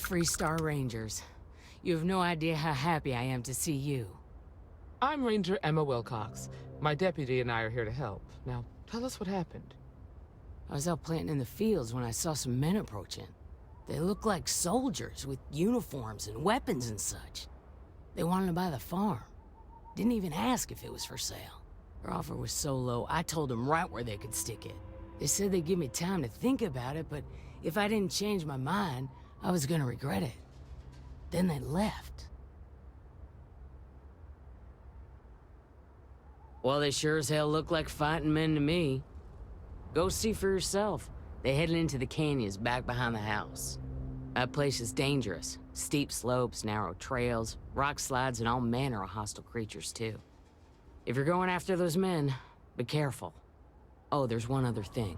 Freestar Rangers. You have no idea how happy I am to see you. I'm Ranger Emma Wilcox. My deputy and I are here to help. Now, tell us what happened. I was out planting in the fields when I saw some men approaching. They looked like soldiers with uniforms and weapons and such. They wanted to buy the farm. Didn't even ask if it was for sale. Their offer was so low, I told them right where they could stick it. They said they'd give me time to think about it, but if I didn't change my mind, I was gonna regret it. Then they left. Well, they sure as hell look like fighting men to me. Go see for yourself. They headed into the canyons back behind the house. That place is dangerous. Steep slopes, narrow trails, rock slides, and all manner of hostile creatures, too. If you're going after those men, be careful. Oh, there's one other thing.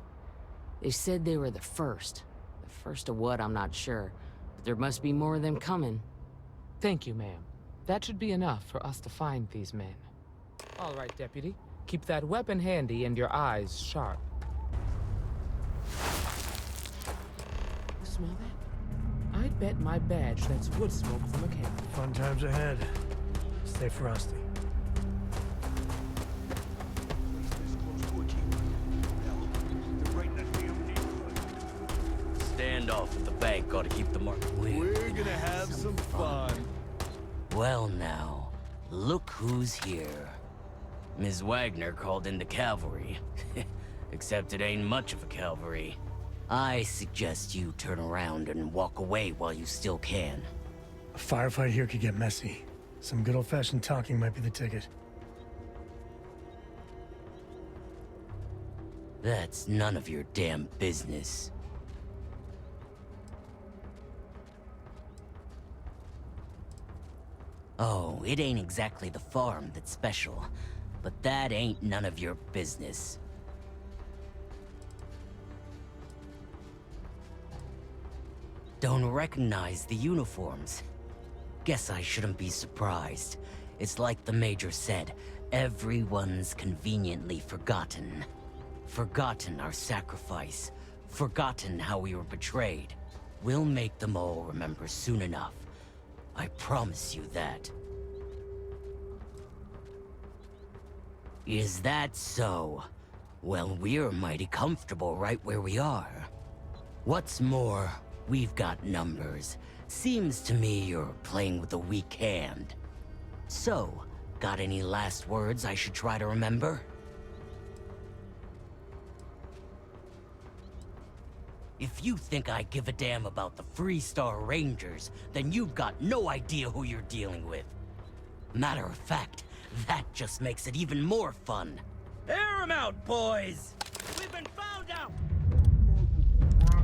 They said they were the first. The first of what, I'm not sure. But there must be more of them coming. Thank you, ma'am. That should be enough for us to find these men. All right, deputy. Keep that weapon handy and your eyes sharp. Smell that? I'd bet my badge that's wood smoke from a camp. Fun times ahead. Stay frosty. Standoff at the bank ought to keep the market. We're gonna have some fun. Well now, look who's here. Ms. Wagner called in the cavalry. Except it ain't much of a cavalry. I suggest you turn around and walk away while you still can. A firefight here could get messy. Some good old-fashioned talking might be the ticket. That's none of your damn business. Oh, it ain't exactly the farm that's special, but that ain't none of your business. Don't recognize the uniforms. Guess I shouldn't be surprised. It's like the Major said, everyone's conveniently forgotten. Forgotten our sacrifice. Forgotten how we were betrayed. We'll make them all remember soon enough. I promise you that. Is that so? Well, we're mighty comfortable right where we are. What's more, we've got numbers. Seems to me you're playing with a weak hand. So, got any last words I should try to remember? If you think I give a damn about the Freestar Rangers, then you've got no idea who you're dealing with. Matter of fact, that just makes it even more fun. Air 'em out, boys! We've been found out!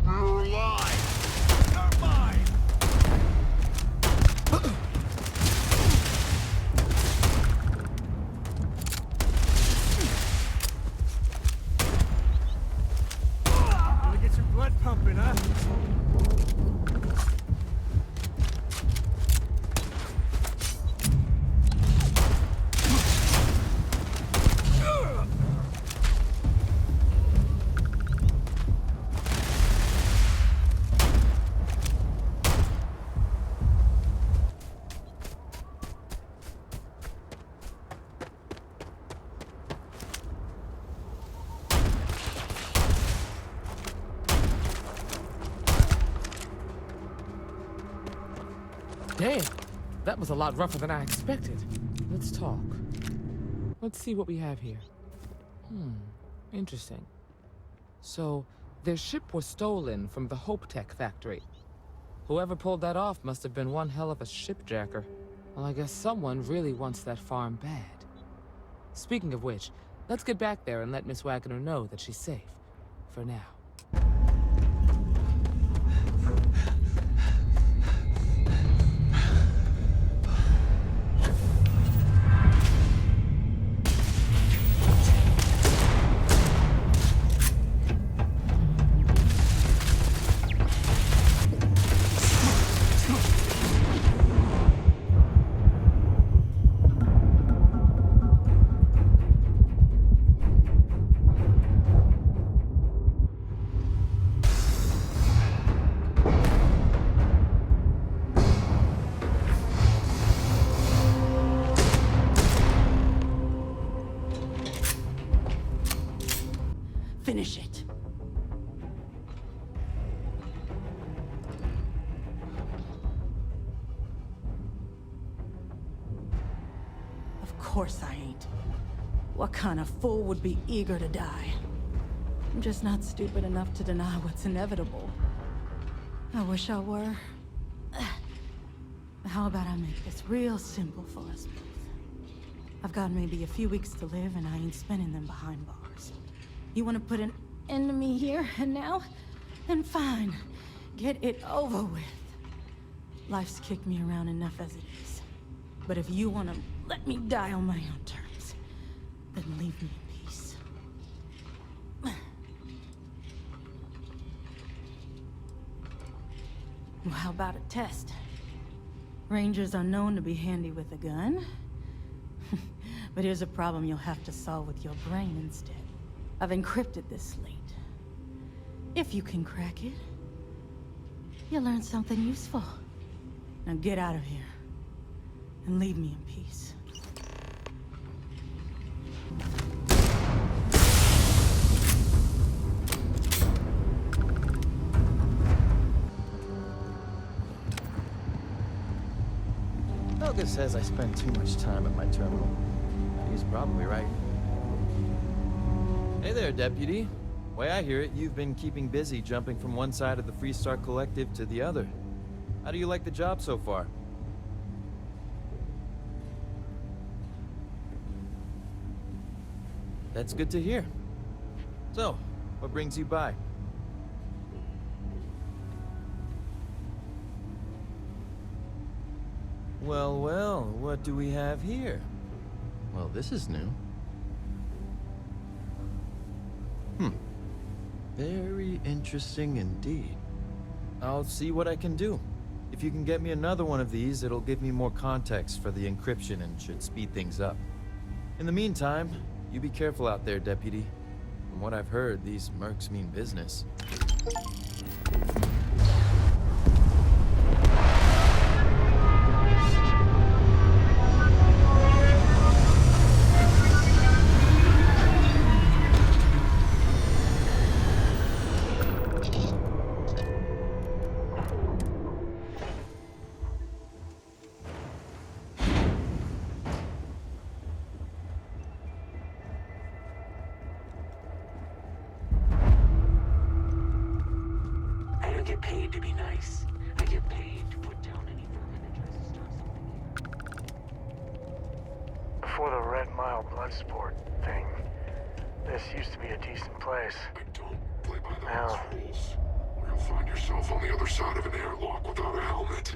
You're alive! You're mine! Gonna get your blood pumping, huh? Damn, that was a lot rougher than I expected. Let's talk. Let's see what we have here. Interesting. So, their ship was stolen from the Hope Tech factory. Whoever pulled that off must have been one hell of a shipjacker. Well, I guess someone really wants that farm bad. Speaking of which, let's get back there and let Miss Wagner know that she's safe. For now. finish it. Of course I ain't. What kind of fool would be eager to die? I'm just not stupid enough to deny what's inevitable. I wish I were. How about I make this real simple for us both? I've got maybe a few weeks to live, and I ain't spending them behind bars. You want to put an end to me here and now? Then fine. Get it over with. Life's kicked me around enough as it is. But if you want to let me die on my own terms, then leave me in peace. Well, how about a test? Rangers are known to be handy with a gun. But here's a problem you'll have to solve with your brain instead. I've encrypted this slate. If you can crack it, you'll learn something useful. Now get out of here, and leave me in peace. Evga says I spend too much time at my terminal. He's probably right. Hey there, Deputy. Way I hear it, you've been keeping busy jumping from one side of the Freestar Collective to the other. How do you like the job so far? That's good to hear. So, what brings you by? Well, well, what do we have here? Well, this is new. Very interesting indeed. I'll see what I can do. If you can get me another one of these, it'll give me more context for the encryption and should speed things up. In the meantime, you be careful out there, Deputy. From what I've heard, these mercs mean business. Get paid to be nice. I get paid to put down anything that tries to start something. Before the Red Mile blood sport thing, this used to be a decent place. I don't play by the Now, house rules. Or you'll find yourself on the other side of an airlock without a helmet.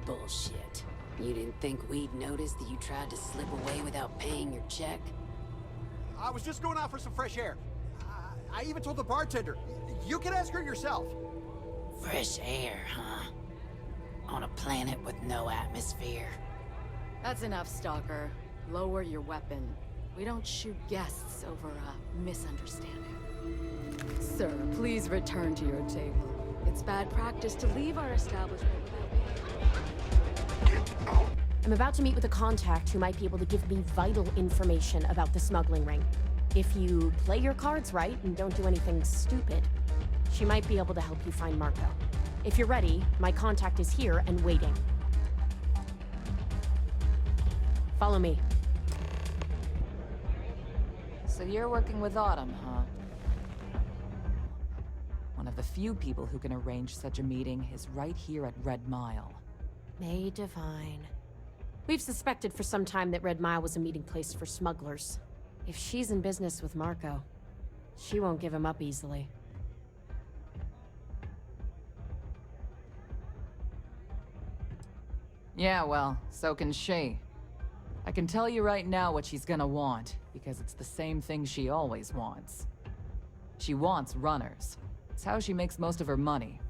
Bullshit. You didn't think we'd notice that you tried to slip away without paying your check? I was just going out for some fresh air. I even told the bartender. You can ask her yourself. Fresh air, huh? On a planet with no atmosphere. That's enough, Stalker. Lower your weapon. We don't shoot guests over a misunderstanding. Sir, please return to your table. It's bad practice to leave our establishment without paying. I'm about to meet with a contact who might be able to give me vital information about the smuggling ring. If you play your cards right and don't do anything stupid, she might be able to help you find Marco. If you're ready, my contact is here and waiting. Follow me. So you're working with Autumn, huh? One of the few people who can arrange such a meeting is right here at Red Mile. May Divine. We've suspected for some time that Red Mile was a meeting place for smugglers. If she's in business with Marco, she won't give him up easily. Yeah, well, so can she. I can tell you right now what she's gonna want, because it's the same thing she always wants. She wants runners. It's how she makes most of her money.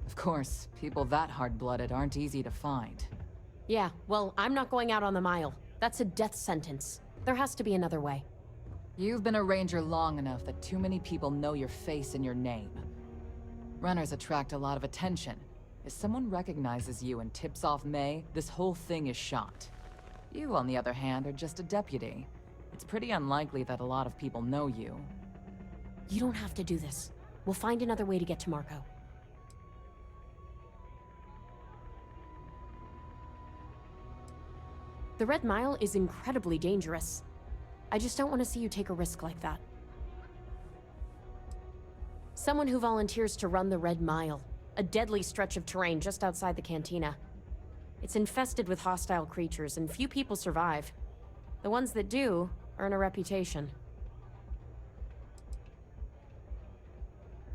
Of course, people that hard-blooded aren't easy to find. Yeah, well, I'm not going out on the mile. That's a death sentence. There has to be another way. You've been a ranger long enough that too many people know your face and your name. Runners attract a lot of attention. If someone recognizes you and tips off May, this whole thing is shot. You, on the other hand, are just a deputy. It's pretty unlikely that a lot of people know you. You don't have to do this. We'll find another way to get to Marco. The Red Mile is incredibly dangerous. I just don't want to see you take a risk like that. Someone who volunteers to run the Red Mile, a deadly stretch of terrain just outside the cantina. It's infested with hostile creatures, and few people survive. The ones that do earn a reputation.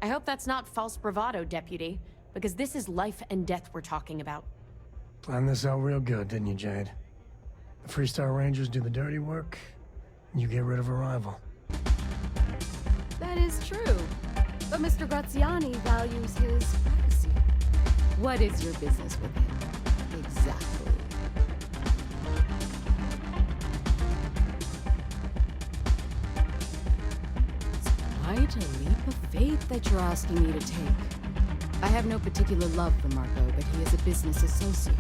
I hope that's not false bravado, Deputy, because this is life and death we're talking about. Planned this out real good, didn't you, Jade? The Freestar Rangers do the dirty work, and you get rid of a rival. That is true. But Mr. Graziani values his privacy. What is your business with him? Exactly. It's quite a leap of faith that you're asking me to take. I have no particular love for Marco, but he is a business associate.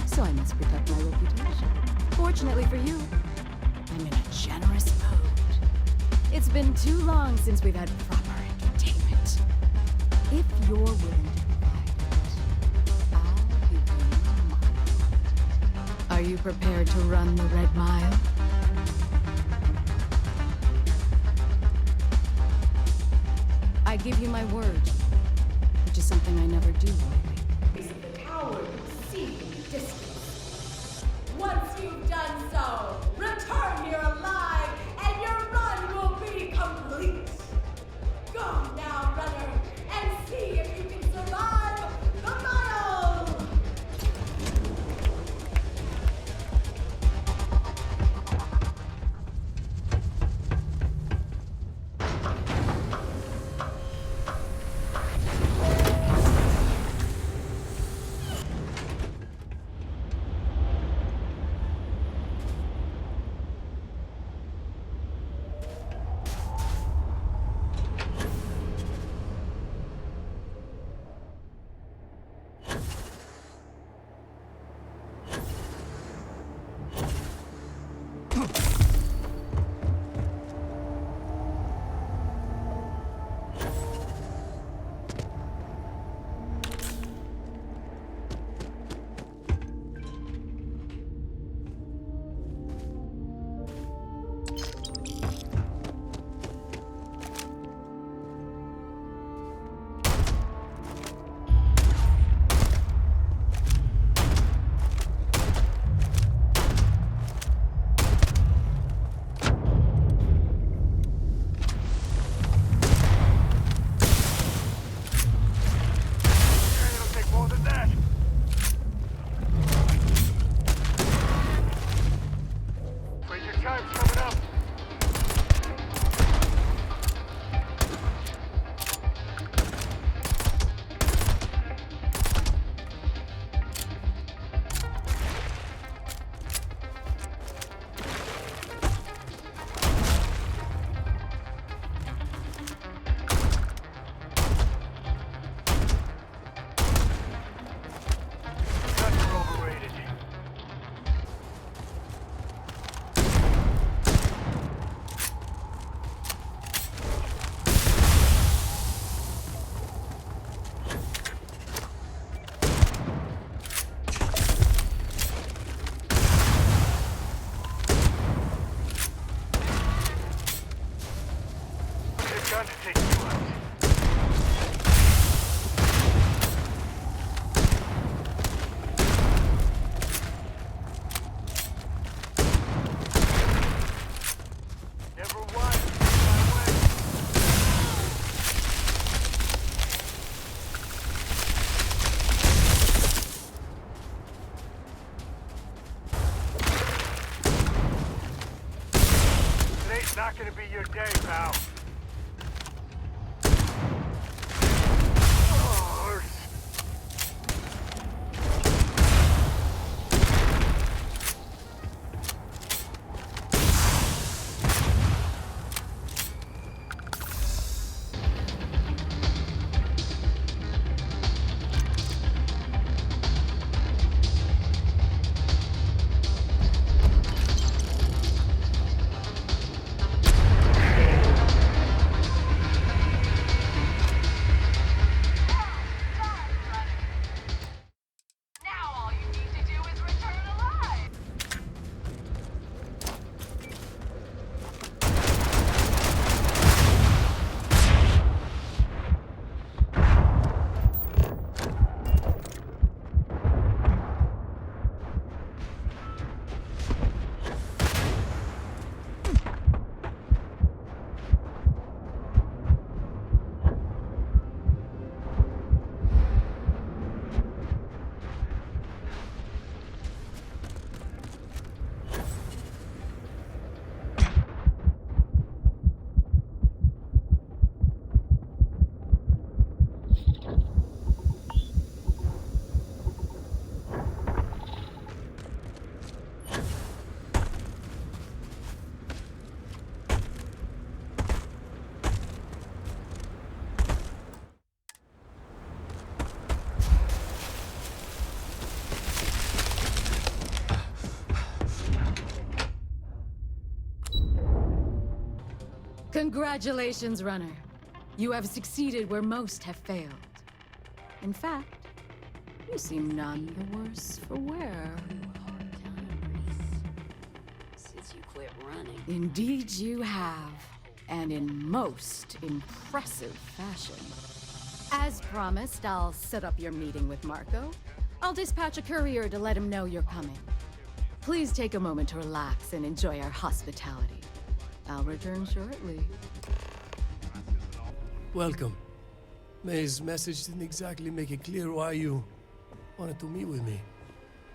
So I must protect my reputation. Fortunately for you, I'm in a generous mood. It's been too long since we've had proper entertainment. If you're willing to provide it, I'll give you mine. Are you prepared to run the Red Mile? I give you my word, which is something I never do lightly. Is the tower you see in the distance. Once you've done so, return here alive, and your run will be complete. Go now, runner, and see if you can survive the mile! Congratulations, runner. You have succeeded where most have failed. In fact, you seem none the worse for wear. Since you quit running. Indeed you have, and in most impressive fashion. As promised, I'll set up your meeting with Marco. I'll dispatch a courier to let him know you're coming. Please take a moment to relax and enjoy our hospitality. I'll return shortly. Welcome. May's message didn't exactly make it clear why you wanted to meet with me.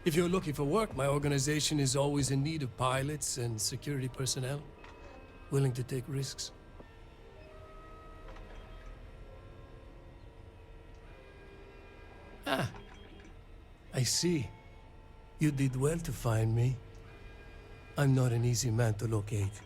If you're looking for work, my organization is always in need of pilots and security personnel, willing to take risks. Ah, I see. You did well to find me. I'm not an easy man to locate.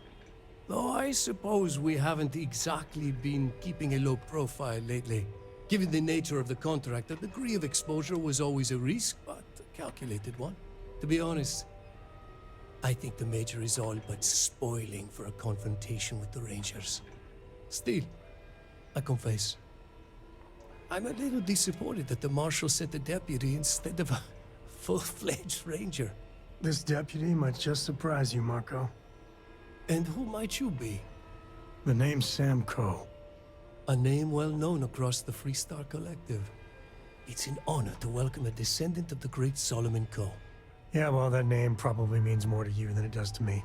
Though I suppose we haven't exactly been keeping a low profile lately. Given the nature of the contract, a degree of exposure was always a risk, but a calculated one. To be honest, I think the Major is all but spoiling for a confrontation with the Rangers. Still, I confess, I'm a little disappointed that the Marshal sent a deputy instead of a full-fledged Ranger. This deputy might just surprise you, Marco. And who might you be? The name's Sam Coe. A name well known across the Freestar Collective. It's an honor to welcome a descendant of the great Solomon Coe. Yeah, well, that name probably means more to you than it does to me.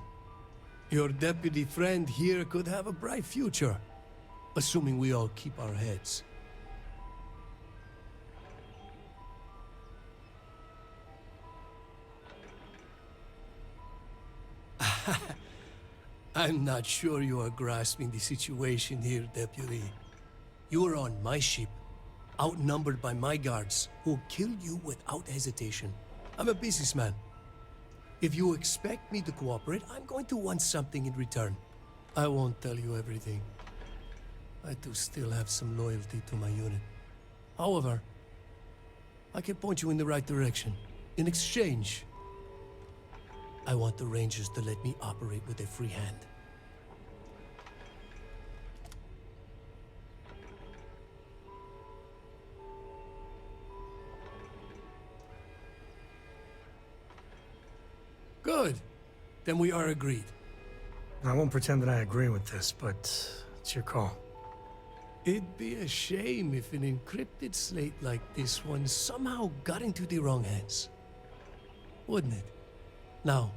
Your deputy friend here could have a bright future, assuming we all keep our heads. I'm not sure you are grasping the situation here, Deputy. You are on my ship, outnumbered by my guards, who'll kill you without hesitation. I'm a businessman. If you expect me to cooperate, I'm going to want something in return. I won't tell you everything. I do still have some loyalty to my unit. However, I can point you in the right direction. In exchange, I want the Rangers to let me operate with a free hand. Good. Then we are agreed. I won't pretend that I agree with this, but it's your call. It'd be a shame if an encrypted slate like this one somehow got into the wrong hands. Wouldn't it? Now,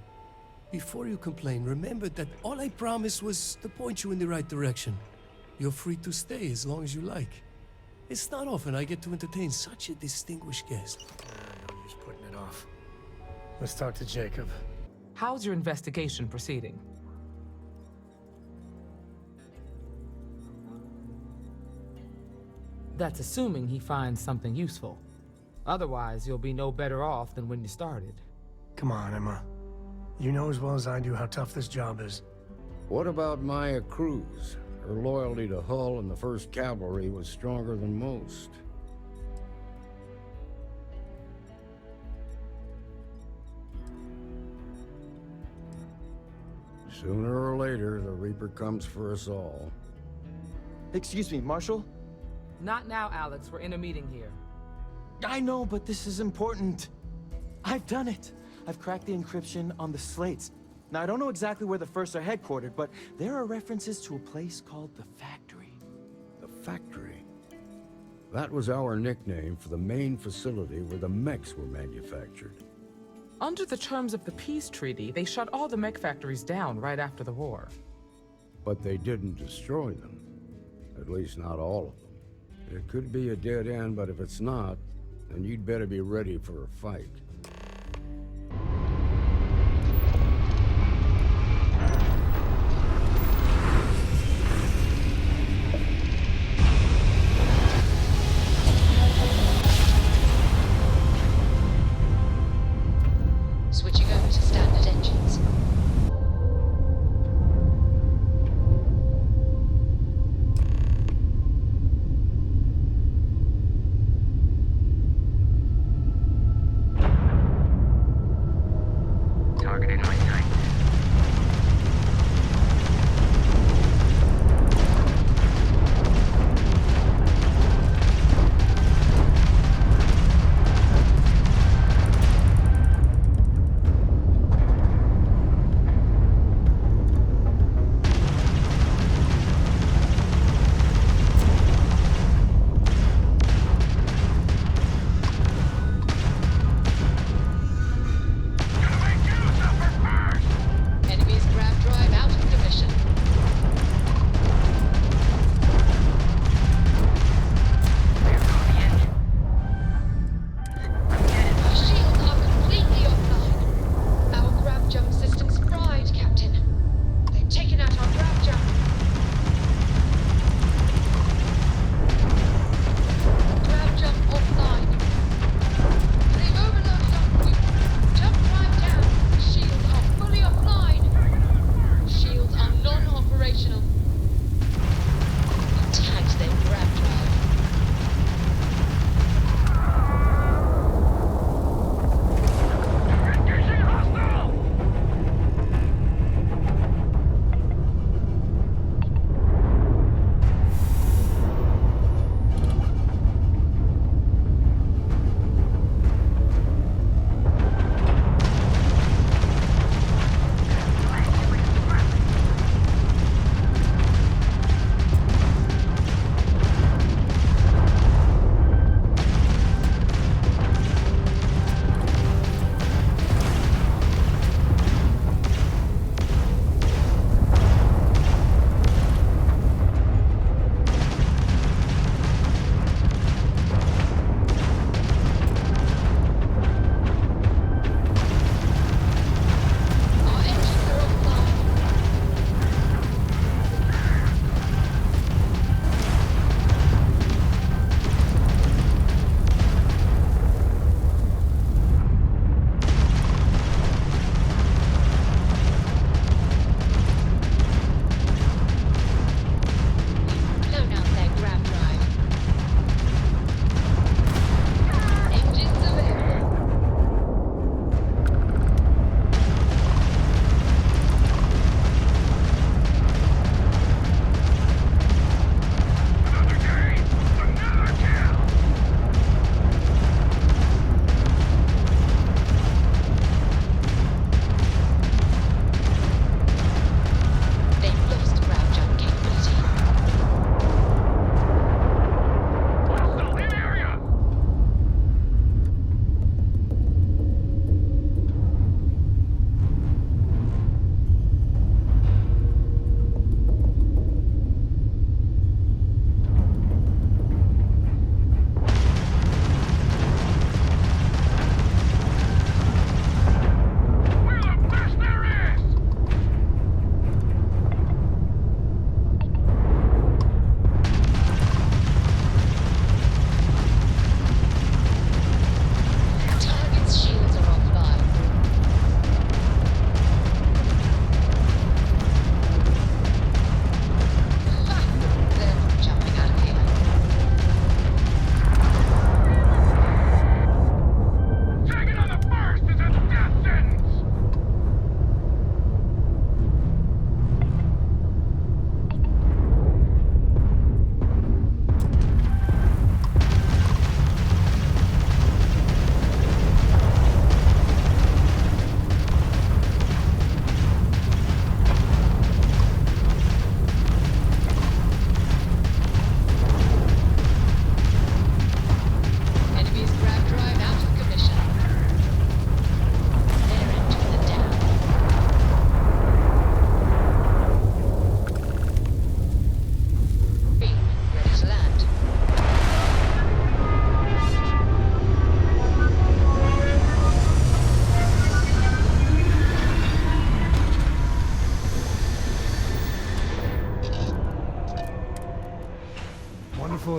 before you complain, remember that all I promised was to point you in the right direction. You're free to stay as long as you like. It's not often I get to entertain such a distinguished guest. No use putting it off. Let's talk to Jacob. How's your investigation proceeding? That's assuming he finds something useful. Otherwise, you'll be no better off than when you started. Come on, Emma. You know as well as I do how tough this job is. What about Maya Cruz? Her loyalty to Hull and the 1st Cavalry was stronger than most. Sooner or later, the Reaper comes for us all. Excuse me, Marshal? Not now, Alex. We're in a meeting here. I know, but this is important. I've done it. I've cracked the encryption on the slates. Now, I don't know exactly where the First are headquartered, but there are references to a place called the Factory. The Factory? That was our nickname for the main facility where the mechs were manufactured. Under the terms of the peace treaty, they shut all the mech factories down right after the war. But they didn't destroy them. At least not all of them. It could be a dead end, but if it's not, then you'd better be ready for a fight. Switching over to standard engines.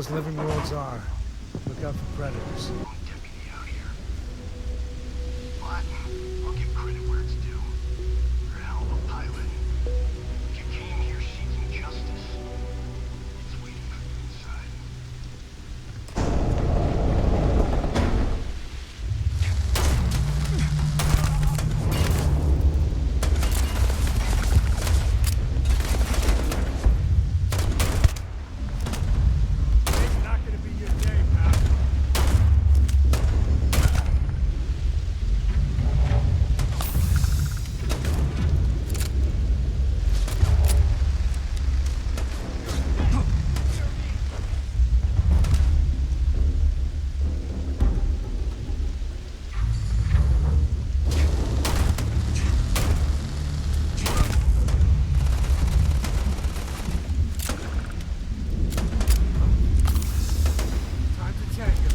most living worlds are. Look out for predators. Deputy out here. But I'll give credit where it's due. You're a hell of a pilot. You came here seeking justice. It's waiting for you inside. It's not gonna be your day, pal. Time to tango.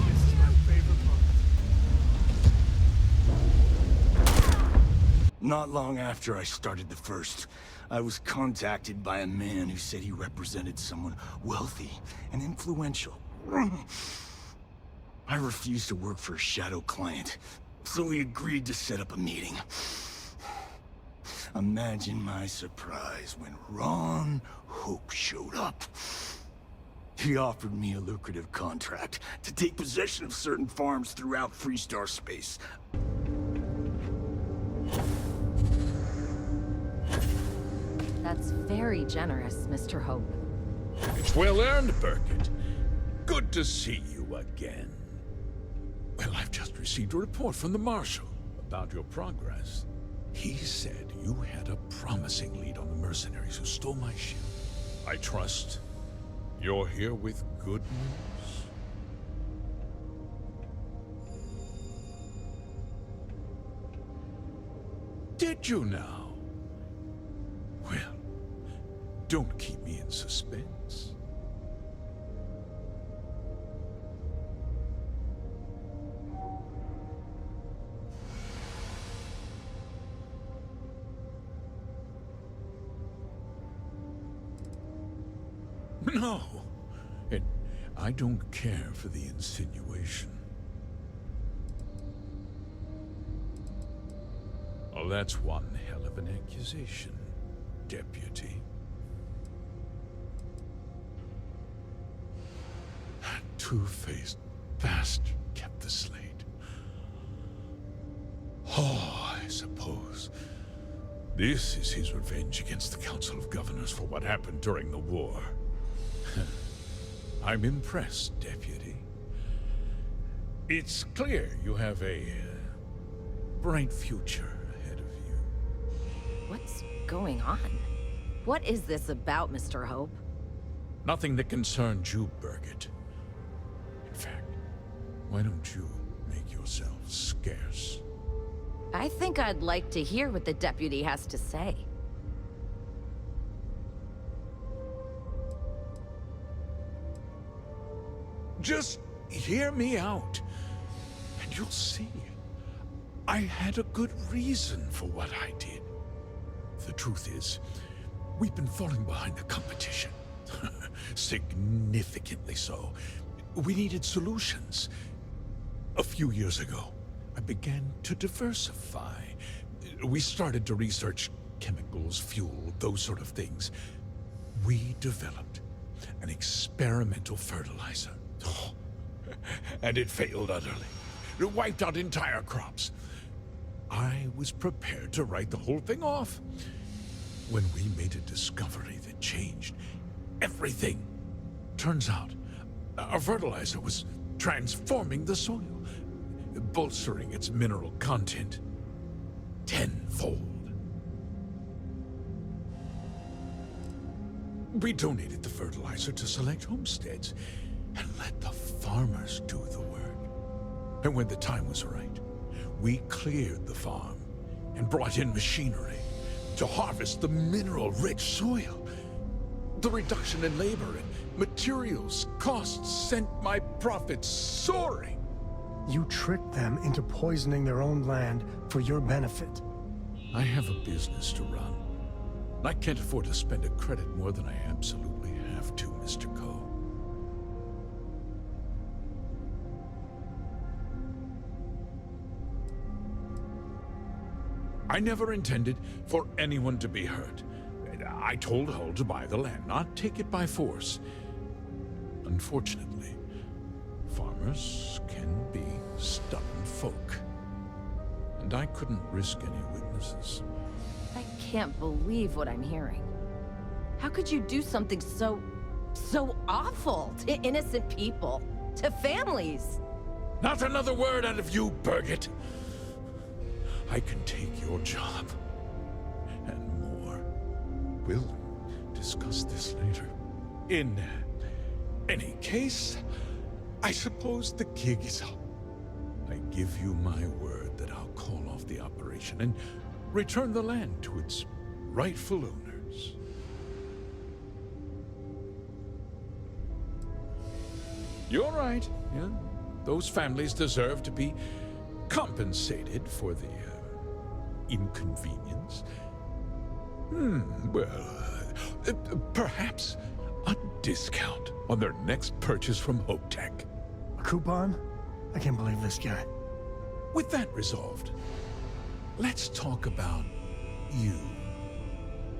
This is my favorite moment. Not long after I started the first, I was contacted by a man who said he represented someone wealthy and influential. I refused to work for a shadow client, so we agreed to set up a meeting. Imagine my surprise when Ron Hope showed up. He offered me a lucrative contract to take possession of certain farms throughout Freestar space. That's very generous, Mr. Hope. It's well earned, Burkett. Good to see you again. Well, I've just received a report from the Marshal about your progress. He said you had a promising lead on the mercenaries who stole my ship. I trust you're here with good news. Did you now? Well, don't keep me in suspense. No, and I don't care for the insinuation. Oh, that's one hell of an accusation, Deputy. That two-faced bastard kept the slate. Oh, I suppose this is his revenge against the Council of Governors for what happened during the war. I'm impressed, Deputy. It's clear you have a bright future ahead of you. What's going on? What is this about, Mr. Hope? Nothing that concerns you, Burkett. In fact, why don't you make yourself scarce? I think I'd like to hear what the deputy has to say. Just hear me out, and you'll see. I had a good reason for what I did. The truth is, we've been falling behind the competition. Significantly so. We needed solutions. A few years ago, I began to diversify. We started to research chemicals, fuel, those sort of things. We developed an experimental fertilizer. And it failed utterly. It wiped out entire crops. I was prepared to write the whole thing off when we made a discovery that changed everything. Turns out, our fertilizer was transforming the soil, bolstering its mineral content tenfold. We donated the fertilizer to select homesteads and let the farmers do the work. And when the time was right, we cleared the farm and brought in machinery to harvest the mineral-rich soil. The reduction in labor and materials costs sent my profits soaring. You tricked them into poisoning their own land for your benefit. I have a business to run. I can't afford to spend a credit more than I absolutely have to, Mr. Ko. I never intended for anyone to be hurt. I told Hull to buy the land, not take it by force. Unfortunately, farmers can be stubborn folk. And I couldn't risk any witnesses. I can't believe what I'm hearing. How could you do something so awful to innocent people, to families? Not another word out of you, Birgit. I can take your job. And more. We'll discuss this later. In any case, I suppose the gig is up. I give you my word that I'll call off the operation and return the land to its rightful owners. You're right. Yeah, those families deserve to be compensated for the inconvenience. Perhaps a discount on their next purchase from HopeTech. A coupon? I can't believe this guy. With that resolved, let's talk about you.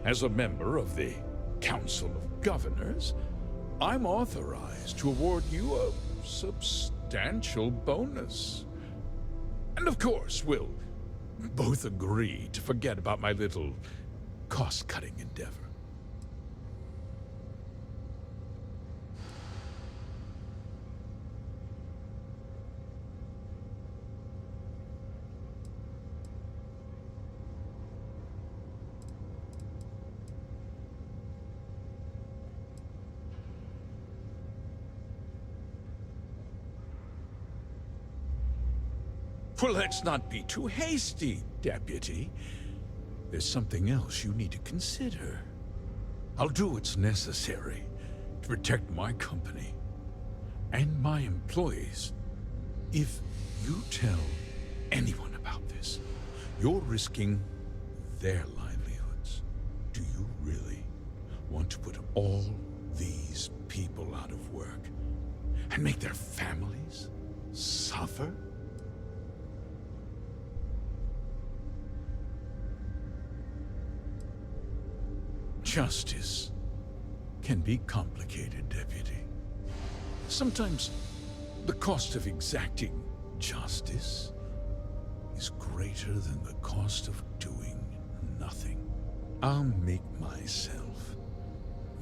As a member of the Council of Governors, I'm authorized to award you a substantial bonus. And of course, we'll both agree to forget about my little cost-cutting endeavor. Well, let's not be too hasty, Deputy. There's something else you need to consider. I'll do what's necessary to protect my company and my employees. If you tell anyone about this, you're risking their livelihoods. Do you really want to put all these people out of work and make their families suffer? Justice can be complicated, Deputy. Sometimes the cost of exacting justice is greater than the cost of doing nothing. I'll make myself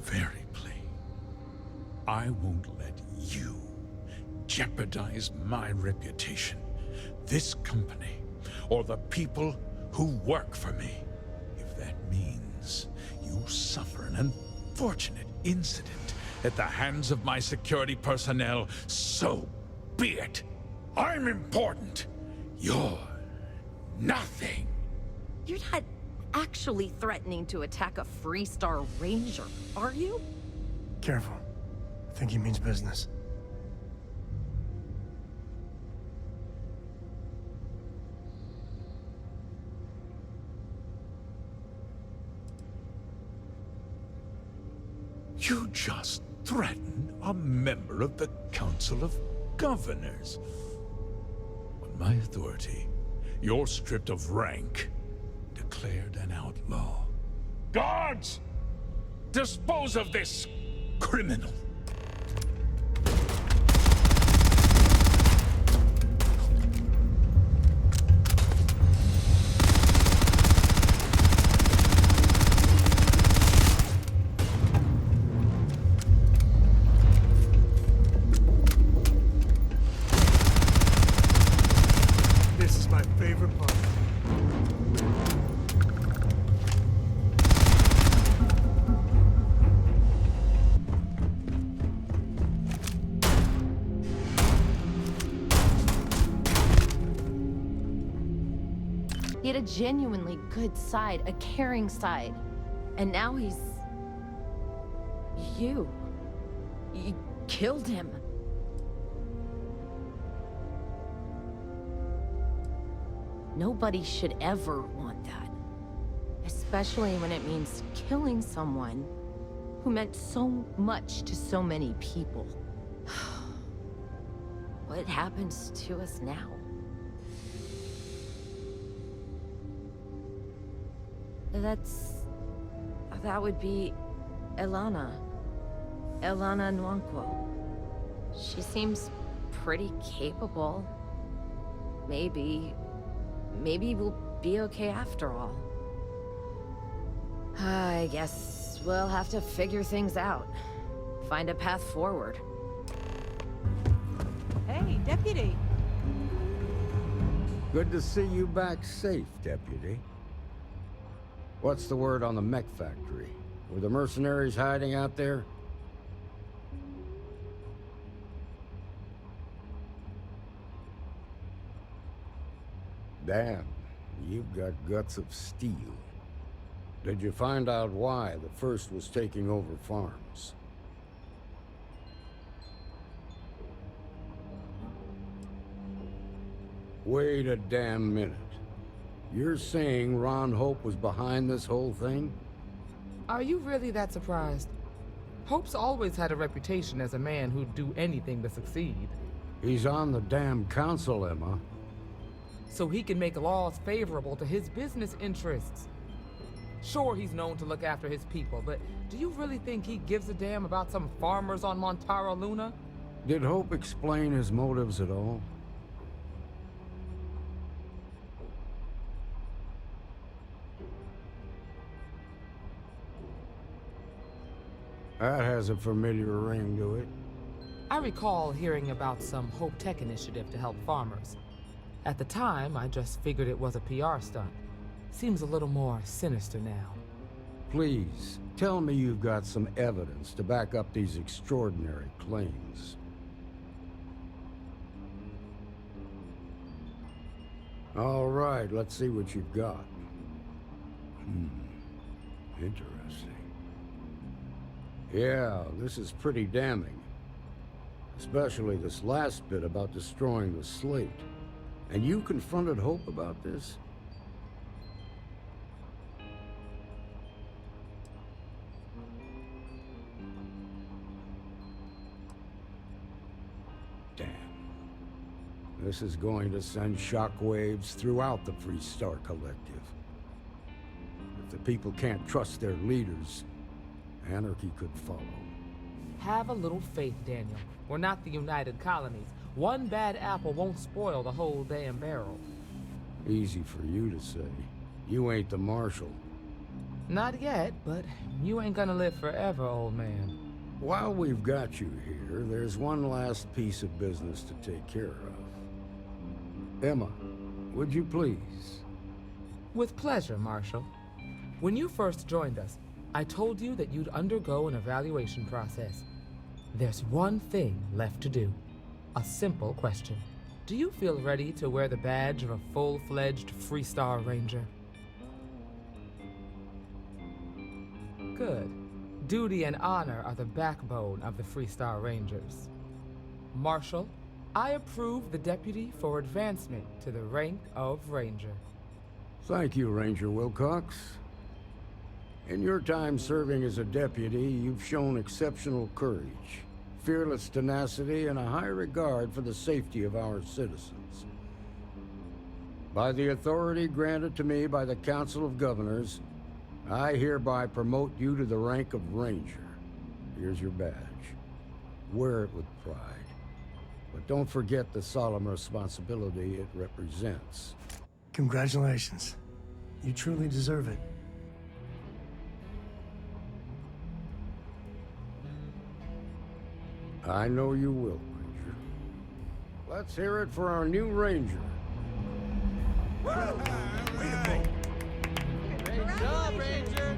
very plain. I won't let you jeopardize my reputation, this company, or the people who work for me. If that means you suffer an unfortunate incident at the hands of my security personnel, so be it. I'm important. You're nothing. You're not actually threatening to attack a Freestar Ranger, are you? Careful. I think he means business. You just threatened a member of the Council of Governors. On my authority, you're stripped of rank, declared an outlaw. Guards! Dispose of this criminal! He had a genuinely good side, a caring side. And now he's you. You killed him. Nobody should ever want that. Especially when it means killing someone who meant so much to so many people. What happens to us now? That would be Elana. Elana Nwankwo. She seems pretty capable. Maybe we'll be okay after all. I guess we'll have to figure things out. Find a path forward. Hey, Deputy. Good to see you back safe, Deputy. What's the word on the mech factory? Were the mercenaries hiding out there? Damn, you've got guts of steel. Did you find out why the First was taking over farms? Wait a damn minute. You're saying Ron Hope was behind this whole thing? Are you really that surprised? Hope's always had a reputation as a man who'd do anything to succeed. He's on the damn council, Emma. So he can make laws favorable to his business interests. Sure, he's known to look after his people, but do you really think he gives a damn about some farmers on Montara Luna? Did Hope explain his motives at all? That has a familiar ring to it. I recall hearing about some Hope Tech initiative to help farmers. At the time, I just figured it was a PR stunt. Seems a little more sinister now. Please, tell me you've got some evidence to back up these extraordinary claims. All right, let's see what you've got. Interesting. Yeah, this is pretty damning. Especially this last bit about destroying the slate. And you confronted Hope about this? Damn. This is going to send shockwaves throughout the Freestar Collective. If the people can't trust their leaders, anarchy could follow. Have a little faith, Daniel. We're not the United Colonies. One bad apple won't spoil the whole damn barrel. Easy for you to say. You ain't the marshal. Not yet, but you ain't gonna live forever, old man. While we've got you here, there's one last piece of business to take care of. Emma, would you please? With pleasure, Marshal. When you first joined us, I told you that you'd undergo an evaluation process. There's one thing left to do. A simple question. Do you feel ready to wear the badge of a full-fledged Freestar Ranger? Good. Duty and honor are the backbone of the Freestar Rangers. Marshal, I approve the deputy for advancement to the rank of Ranger. Thank you, Ranger Wilcox. In your time serving as a deputy, you've shown exceptional courage, fearless tenacity, and a high regard for the safety of our citizens. By the authority granted to me by the Council of Governors, I hereby promote you to the rank of Ranger. Here's your badge. Wear it with pride. But don't forget the solemn responsibility it represents. Congratulations. You truly deserve it. I know you will, Ranger. Let's hear it for our new Ranger. Great job, Ranger!